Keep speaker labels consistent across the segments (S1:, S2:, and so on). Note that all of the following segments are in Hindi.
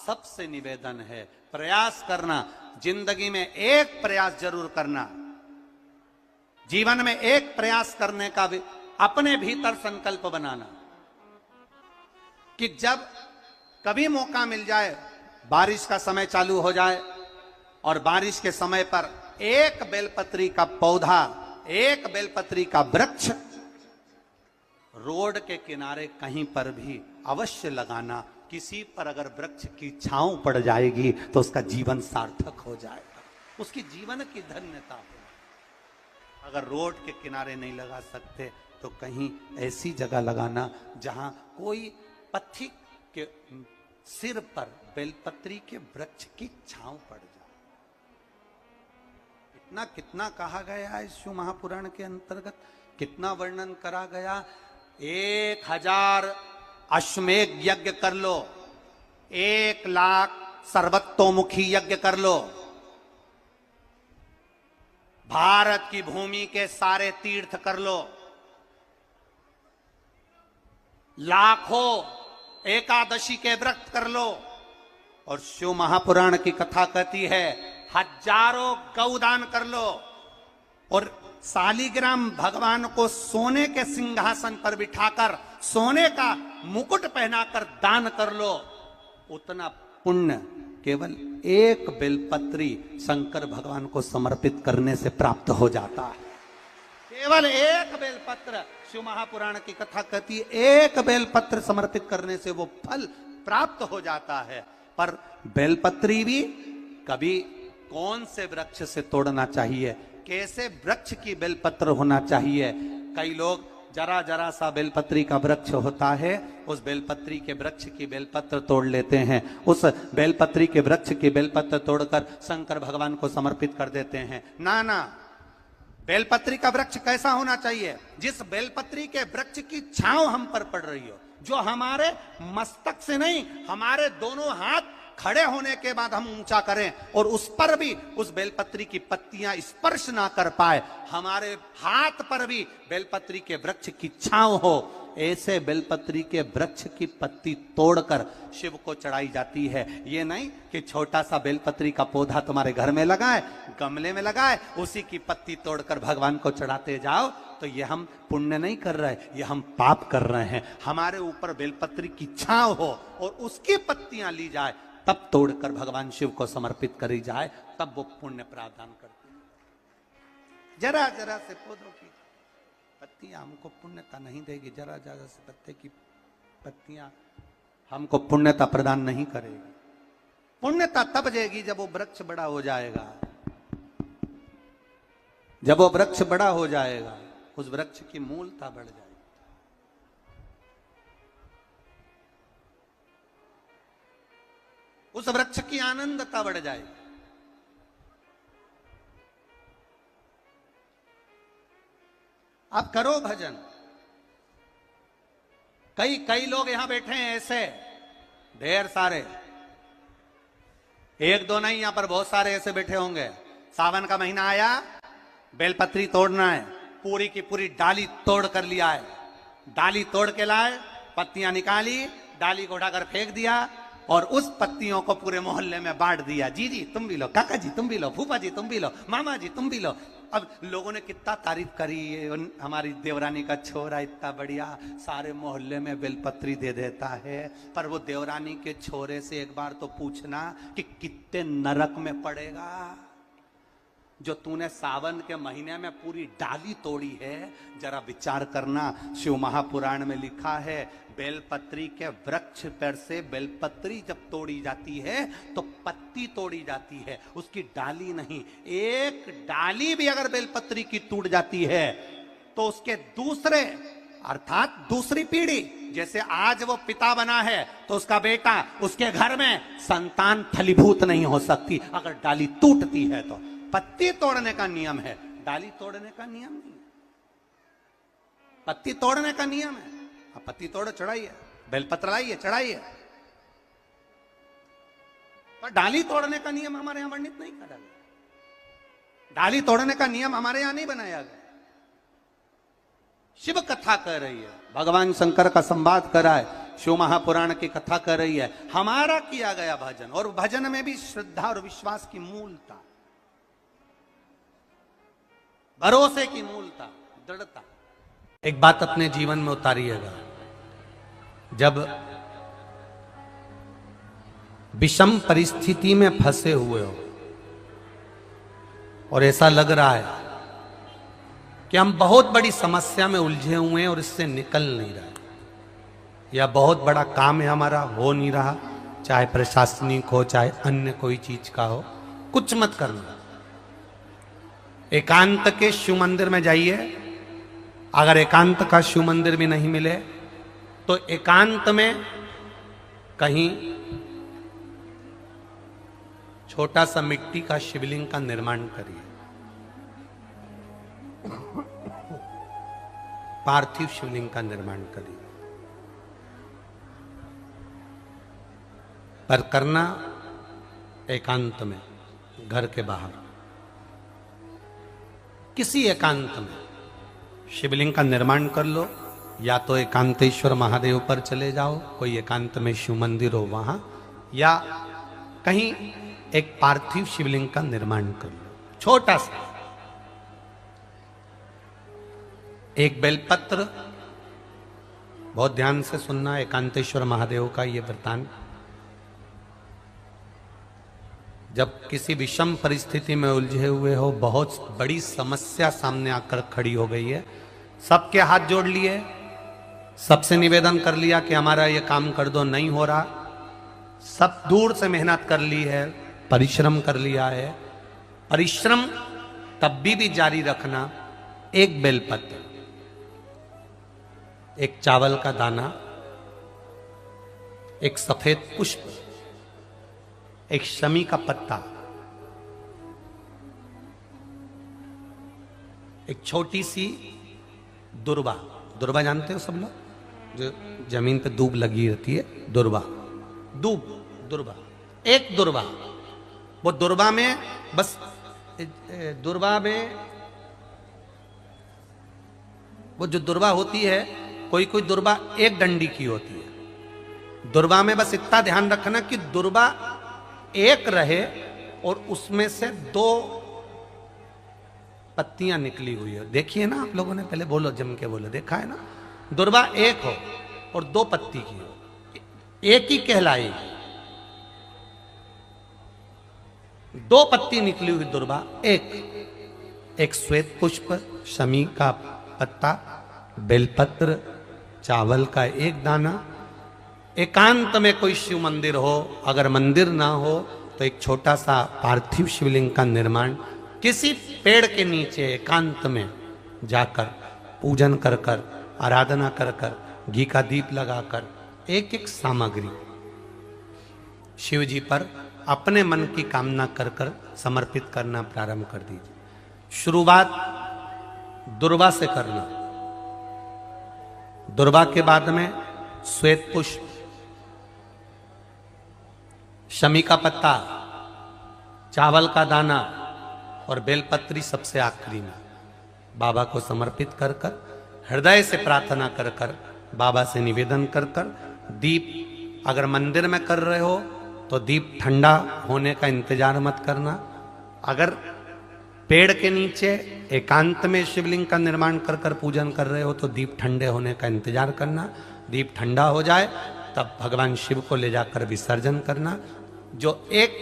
S1: सबसे निवेदन है, प्रयास करना, जिंदगी में एक प्रयास जरूर करना, जीवन में एक प्रयास करने का भी अपने भीतर संकल्प बनाना कि जब कभी मौका मिल जाए, बारिश का समय चालू हो जाए और बारिश के समय पर एक बेलपत्री का पौधा, एक बेलपत्री का वृक्ष रोड के किनारे कहीं पर भी अवश्य लगाना। किसी पर अगर वृक्ष की छांव पड़ जाएगी तो उसका जीवन सार्थक हो जाएगा, उसकी जीवन की धन्यता हो। अगर रोड के किनारे नहीं लगा सकते तो कहीं ऐसी जगह लगाना जहां कोई पथिक के सिर पर बेलपत्री के वृक्ष की छांव पड़ जाए। इतना कितना कहा गया है इस शिव महापुराण के अंतर्गत, कितना वर्णन करा गया। 1000 अश्वमेघ यज्ञ कर लो, 1,00,000 सर्वतोमुखी यज्ञ कर लो, भारत की भूमि के सारे तीर्थ कर लो, लाखों एकादशी के व्रत कर लो, और शिव महापुराण की कथा कहती है हजारों गौदान कर लो, और शालिग्राम भगवान को सोने के सिंहासन पर बिठाकर सोने का मुकुट पहनाकर दान कर लो। उतना पुण्य केवल एक बेलपत्री शंकर भगवान को समर्पित करने से प्राप्त हो जाता है। केवल एक बेलपत्र, शिव महापुराण की कथा कहती है एक बेलपत्र समर्पित करने से वो फल प्राप्त हो जाता है। पर बेलपत्री भी कभी कौन से वृक्ष से तोड़ना चाहिए, कैसे वृक्ष की बेलपत्र होना चाहिए। कई लोग जरा जरा सा बेलपत्री का वृक्ष होता है, उस बेलपत्री के वृक्ष की बेलपत्र तोड़ लेते हैं, उस बेलपत्री के वृक्ष की बेलपत्र तोड़कर शंकर भगवान को समर्पित कर देते हैं। ना ना, बेलपत्री का वृक्ष कैसा होना चाहिए, जिस बेलपत्री के वृक्ष की छांव हम पर पड़ रही हो, जो हमारे मस्तक से नहीं, हमारे दोनों हाथ खड़े होने के बाद हम ऊंचा करें और उस पर भी उस बेलपत्री की पत्तियां स्पर्श ना कर पाए, हमारे हाथ पर भी बेलपत्री के वृक्ष की छांव हो, ऐसे बेलपत्री के वृक्ष की पत्ती तोड़कर शिव को चढ़ाई जाती है। ये नहीं कि छोटा सा बेलपत्री का पौधा तुम्हारे घर में लगाए, गमले में लगाए, उसी की पत्ती तोड़कर भगवान को चढ़ाते जाओ, तो ये हम पुण्य नहीं कर रहे, ये हम पाप कर रहे हैं। हमारे ऊपर बेलपत्री की छांव हो और उसकी पत्तियां ली जाए, तब तोड़कर भगवान शिव को समर्पित करी जाए, तब वो पुण्य प्रावधान करते हैं। जरा जरा से पौधों की पत्तियां हमको पुण्यता नहीं देगी, जरा जरा से पत्ते की पत्तियां हमको पुण्यता प्रदान नहीं करेगी। पुण्यता तब देगी जब वो वृक्ष बड़ा हो जाएगा, जब वो वृक्ष बड़ा हो जाएगा, उस वृक्ष की मूलता बढ़ जाएगी। उस वृक्ष की आनंदता बढ़ जाएगी। आप करो भजन। कई लोग यहां बैठे हैं ऐसे, ढेर सारे, एक दो नहीं, यहां पर बहुत सारे ऐसे बैठे होंगे। सावन का महीना आया, बेलपत्री तोड़ना है, पूरी की पूरी डाली तोड़ कर लिया है, डाली तोड़ के लाए, पत्तियां निकाली, डाली को उठाकर फेंक दिया और उस पत्तियों को पूरे मोहल्ले में बांट दिया। जी जी तुम भी लो, काका जी तुम भी लो, फूफा जी तुम भी लो, मामा जी तुम भी लो। अब लोगों ने कितना तारीफ करी, हमारी देवरानी का छोरा इतना बढ़िया सारे मोहल्ले में बेलपत्री दे देता है। पर वो देवरानी के छोरे से एक बार तो पूछना कि कितने नरक में पड़ेगा जो तूने सावन के महीने में पूरी डाली तोड़ी है। जरा विचार करना, शिव महापुराण में लिखा है बेलपत्री के वृक्ष पर से बेलपत्री जब तोड़ी जाती है तो पत्ती तोड़ी जाती है, उसकी डाली नहीं। एक डाली भी अगर बेलपत्री की टूट जाती है तो उसके दूसरे अर्थात दूसरी पीढ़ी, जैसे आज वो पिता बना है तो उसका बेटा, उसके घर में संतान फलीभूत नहीं हो सकती अगर डाली टूटती है। तो पत्ती तोड़ने का नियम है, डाली तोड़ने का नियम नहीं। पत्ती तोड़ने का नियम है, पत्ती तोड़ो चढ़ाइए, बेलपत्र लाइए चढ़ाइए, पर डाली तोड़ने का नियम हमारे यहां वर्णित नहीं करा गया। डाली तोड़ने का नियम हमारे यहां नहीं बनाया गया। शिव कथा कह रही है, भगवान शंकर का संवाद कर रहा है शिव महापुराण की कथा कर रही है, हमारा किया गया भजन, और भजन में भी श्रद्धा और विश्वास की मूलता, भरोसे की मूलता, दृढ़ता। एक बात अपने जीवन में उतारिएगा, जब विषम परिस्थिति में फंसे हुए हो और ऐसा लग रहा है कि हम बहुत बड़ी समस्या में उलझे हुए हैं और इससे निकल नहीं रहा, या बहुत बड़ा काम है हमारा, हो नहीं रहा, चाहे प्रशासनिक हो चाहे अन्य कोई चीज का हो, कुछ मत करना। एकांत के शिव मंदिर में जाइए। अगर एकांत का शिव मंदिर भी नहीं मिले तो एकांत में कहीं छोटा सा मिट्टी का शिवलिंग का निर्माण करिए, पार्थिव शिवलिंग का निर्माण करिए, पर करना एकांत में, घर के बाहर किसी एकांत में शिवलिंग का निर्माण कर लो। या तो एकांतेश्वर महादेव पर चले जाओ, कोई एकांत में शिव मंदिर हो वहां, या कहीं एक पार्थिव शिवलिंग का निर्माण कर लो, छोटा सा। एक बेलपत्र, बहुत ध्यान से सुनना, एकांतेश्वर महादेव का ये वृतांत। जब किसी विषम परिस्थिति में उलझे हुए हो, बहुत बड़ी समस्या सामने आकर खड़ी हो गई है, सबके हाथ जोड़ लिए, सबसे निवेदन कर लिया कि हमारा ये काम कर दो, नहीं हो रहा, सब दूर से मेहनत कर ली है, परिश्रम कर लिया है, परिश्रम तब भी जारी रखना। एक बेलपत्र, एक चावल का दाना, एक सफेद पुष्प, एक शमी का पत्ता, एक छोटी सी दुर्वा। दुर्वा जानते हो सब लोग, जो जमीन पे दूब लगी रहती है, दुर्वा, दुर्वा, एक दुर्वा। वो दुर्वा में बस, दुर्वा में वो जो दुर्वा होती है, कोई कोई दुर्वा एक डंडी की होती है। दुर्वा में बस इतना ध्यान रखना कि दुर्वा एक रहे और उसमें से 2 पत्तियां निकली हुई है। देखिए ना आप लोगों ने, पहले बोलो, जम के बोलो, देखा है ना? दुर्वा एक हो और 2 पत्ती की हो, एक ही कहलाएगी। 2 पत्ती निकली हुई दुर्वा, एक श्वेत पुष्प, शमी का पत्ता, बेलपत्र, चावल का एक दाना। एकांत में कोई शिव मंदिर हो, अगर मंदिर ना हो तो एक छोटा सा पार्थिव शिवलिंग का निर्माण किसी पेड़ के नीचे एकांत में जाकर पूजन कर कर, आराधना कर कर, घी का दीप लगाकर, एक एक सामग्री शिव जी पर अपने मन की कामना कर कर समर्पित करना प्रारंभ कर दीजिए। शुरुआत दुर्वा से करना। दुर्वा के बाद में श्वेत पुष्प, शमी का पत्ता, चावल का दाना और बेलपत्री सबसे आखिरी में बाबा को समर्पित कर कर, हृदय से प्रार्थना कर कर, बाबा से निवेदन कर कर, दीप अगर मंदिर में कर रहे हो तो दीप ठंडा होने का इंतजार मत करना। अगर पेड़ के नीचे एकांत में शिवलिंग का निर्माण कर कर पूजन कर रहे हो तो दीप ठंडे होने का इंतजार करना। दीप ठंडा हो जाए तब भगवान शिव को ले जाकर विसर्जन करना। जो एक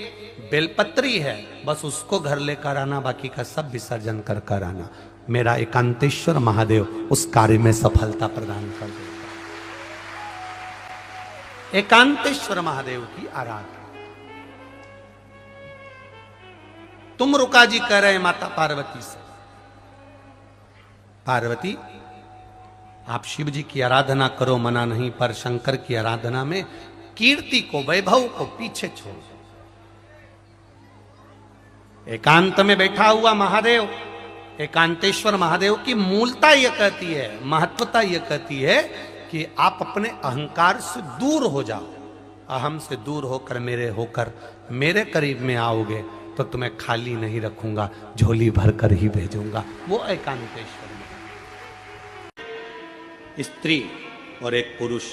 S1: बेलपत्री है बस उसको घर लेकर आना, बाकी का सब विसर्जन कर कर आना। मेरा एकांतेश्वर महादेव उस कार्य में सफलता प्रदान कर देगा। एकांतेश्वर महादेव की आराधना। तुम रुका जी कह रहे माता पार्वती से, पार्वती आप शिव जी की आराधना करो, मना नहीं, पर शंकर की आराधना में कीर्ति को, वैभव को पीछे छोड़ दो। एकांत में बैठा हुआ महादेव, एकांतेश्वर महादेव की मूलता यह कहती है, महत्वता यह कहती है कि आप अपने अहंकार से दूर हो जाओ। अहम से दूर होकर मेरे करीब में आओगे तो तुम्हें खाली नहीं रखूंगा, झोली भर कर ही भेजूंगा। वो एकांतेश्वर में स्त्री और एक पुरुष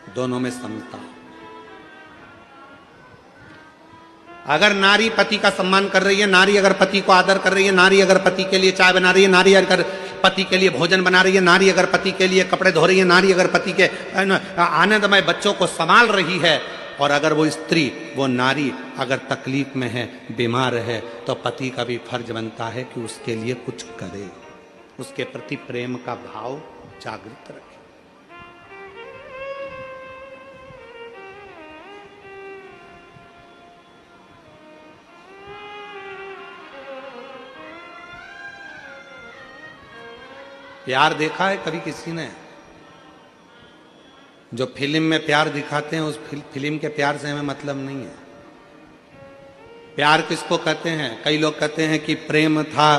S1: दोनों में समता। अगर नारी पति का सम्मान कर रही है, नारी अगर पति को आदर कर रही है, नारी अगर पति के लिए चाय बना रही है, नारी अगर पति के लिए भोजन बना रही है, नारी अगर पति के लिए कपड़े धो रही है, नारी अगर पति के आनंदमय बच्चों को संभाल रही है, और अगर वो स्त्री, वो नारी अगर तकलीफ में है, बीमार है, तो पति का भी फर्ज बनता है कि उसके लिए कुछ करे, उसके प्रति प्रेम का भाव जागृत रखे। प्यार देखा है कभी किसी ने? जो फिल्म में प्यार दिखाते हैं, उस फिल्म के प्यार से हमें मतलब नहीं है। प्यार किसको कहते हैं? कई लोग कहते हैं कि प्रेम था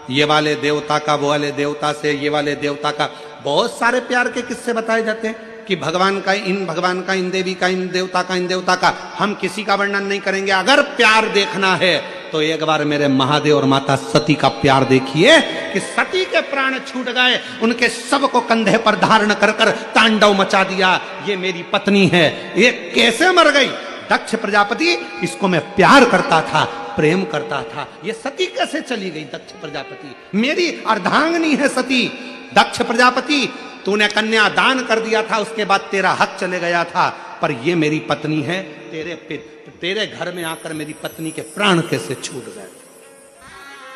S1: ये वाले देवता का वो वाले देवता से, ये वाले देवता का। बहुत सारे प्यार के किस्से बताए जाते हैं कि भगवान का इन देवी का, इन देवता का, इन देवता का। हम किसी का वर्णन नहीं करेंगे। अगर प्यार देखना है तो एक बार मेरे महादेव और माता सती का प्यार देखिए कि सती के प्राण छूट गए, उनके शव को कंधे पर धारण कर कर तांडव मचा दिया। ये मेरी पत्नी है, ये कैसे मर गई? दक्ष प्रजापति, इसको मैं प्यार करता था, प्रेम करता था, ये सती कैसे चली गई? दक्ष प्रजापति, मेरी अर्धांगिनी है सती। दक्ष प्रजापति, तूने कन्या दान कर दिया था, उसके बाद तेरा हक चले गया था, पर ये मेरी पत्नी है। तेरे घर में आकर मेरी पत्नी के प्राण कैसे छूट गए?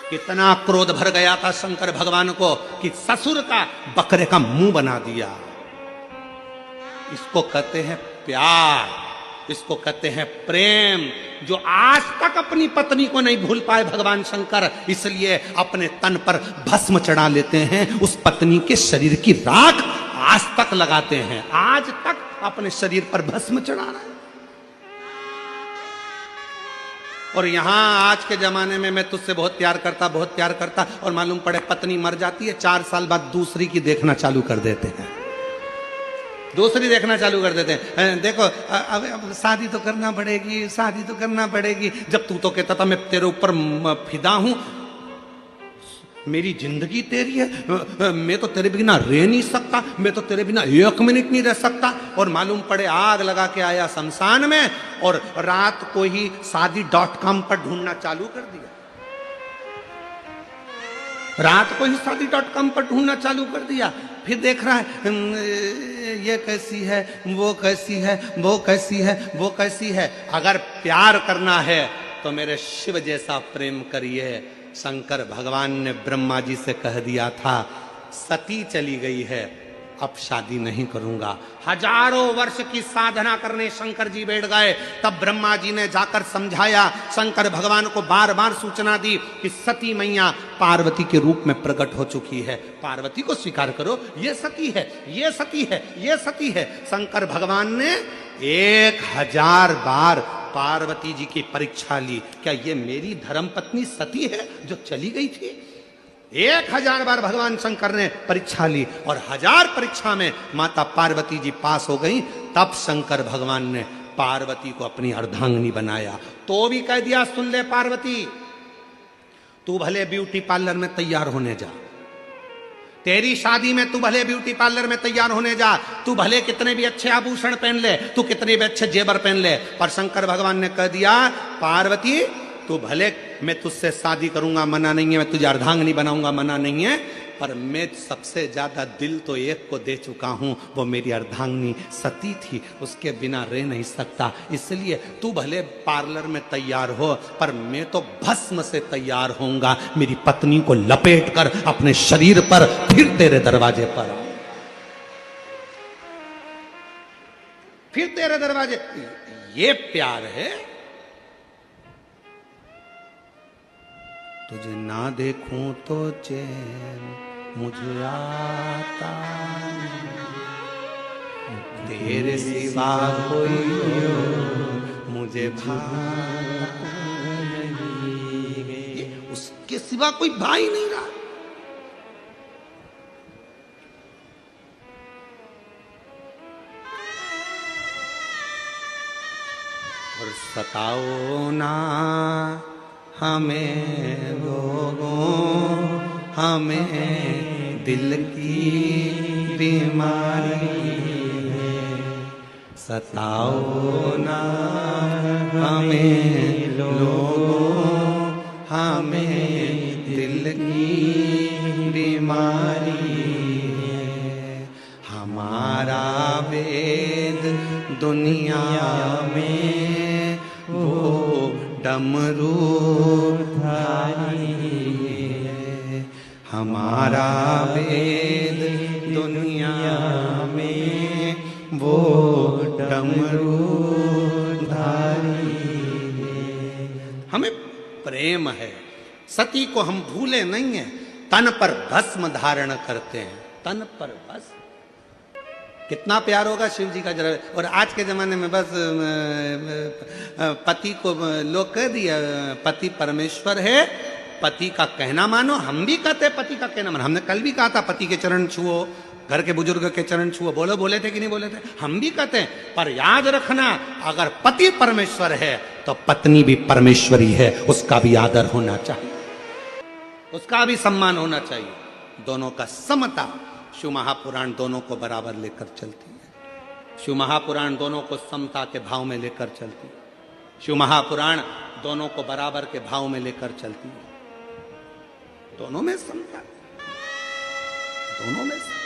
S1: कितना क्रोध भर गया था शंकर भगवान को कि ससुर का बकरे का मुंह बना दिया। इसको कहते हैं प्यार, इसको कहते हैं प्रेम, जो आज तक अपनी पत्नी को नहीं भूल पाए भगवान शंकर, इसलिए अपने तन पर भस्म चढ़ा लेते हैं, उस पत्नी के शरीर की राख आज तक लगाते हैं, आज तक अपने शरीर पर भस्म चढ़ा रहा है। और यहां आज के जमाने में मैं तुझसे बहुत प्यार करता, और मालूम पड़े पत्नी मर जाती है, 4 साल बाद दूसरी की देखना चालू कर देते हैं, दूसरी देखना चालू कर देते हैं। देखो अब शादी तो करना पड़ेगी, शादी तो करना पड़ेगी। जब तू तो कहता था मैं तेरे ऊपर फिदा हूं, मेरी जिंदगी तेरी है, मैं तो तेरे बिना रह नहीं सकता, मैं तो तेरे बिना 1 मिनट नहीं रह सकता। और मालूम पड़े आग लगा के आया शमशान में, और रात को ही शादी.com पर ढूंढना चालू कर दिया, रात को ही शादी.com पर ढूंढना चालू कर दिया। फिर देख रहा है ये कैसी है, वो कैसी है, वो कैसी है, वो कैसी है। अगर प्यार करना है तो मेरे शिव जैसा प्रेम करिए। शंकर भगवान ने ब्रह्मा जी से कह दिया था, सती चली गई है, अब शादी नहीं करूंगा। हजारों वर्ष की साधना करने शंकर जी बैठ गए, तब ब्रह्मा जी ने जाकर समझाया, शंकर भगवान को बार बार सूचना दी कि सती मैया पार्वती के रूप में प्रकट हो चुकी है, पार्वती को स्वीकार करो, ये सती है, ये सती है, ये सती है। शंकर भगवान ने 1000 बार पार्वती जी की परीक्षा ली, क्या ये मेरी धर्मपत्नी सती है जो चली गई थी? 1000 बार भगवान शंकर ने परीक्षा ली, और 1000 परीक्षा में माता पार्वती जी पास हो गई। तब शंकर भगवान ने पार्वती को अपनी अर्धांगिनी बनाया। तो भी कह दिया, सुन ले पार्वती, तू भले ब्यूटी पार्लर में तैयार होने जा, तेरी शादी में तू भले ब्यूटी पार्लर में तैयार होने जा, तू भले कितने भी अच्छे आभूषण पहन ले, तू कितने भी अच्छे जेवर पहन ले, पर शंकर भगवान ने कह दिया, पार्वती तू भले मैं तुझसे शादी करूंगा, मना नहीं है, मैं तुझे अर्धांगिनी बनाऊंगा, मना नहीं है, पर मैं सबसे ज्यादा दिल तो एक को दे चुका हूं, वो मेरी अर्धांगिनी सती थी, उसके बिना रह नहीं सकता। इसलिए तू भले पार्लर में तैयार हो, पर मैं तो भस्म से तैयार होऊंगा, मेरी पत्नी को लपेट कर अपने शरीर पर फिर तेरे दरवाजे पर, फिर तेरे दरवाजे। ये प्यार है। तुझे ना देखूं तो चैन मुझे आता नहीं, तेरे सिवा कोई और मुझे भाता नहीं, उसके सिवा कोई भाई नहीं रहा। और सताओ ना हमें लोगों, हमें दिल की बीमारी है, सताओ ना हमें लोगों, हमें दिल की बीमारी है। हमारा वेद दुनिया में वो डमरू धारी है। हमारा वेद दुनिया में वो डमरू धारी है। हमें प्रेम है, सती को हम भूले नहीं है, तन पर भस्म धारण करते हैं, तन पर भस्म। कितना प्यार होगा शिव जी का जरा। और आज के जमाने में बस पति को लोग कह दिया पति परमेश्वर है, पति का कहना मानो। हम भी कहते हैं पति का कहना मानो, हमने कल भी कहा था पति के चरण छुओ, घर के बुजुर्ग के चरण छुओ। बोले थे कि नहीं बोले थे? हम भी कहते हैं, पर याद रखना अगर पति परमेश्वर है तो पत्नी भी परमेश्वरी है, उसका भी आदर होना चाहिए, उसका भी सम्मान होना चाहिए। दोनों का समता शिव महापुराण दोनों को बराबर लेकर चलती है। शिव महापुराण दोनों को समता के भाव में लेकर चलती है। शिव महापुराण दोनों को बराबर के भाव में लेकर चलती है। दोनों में समता, दोनों में समता।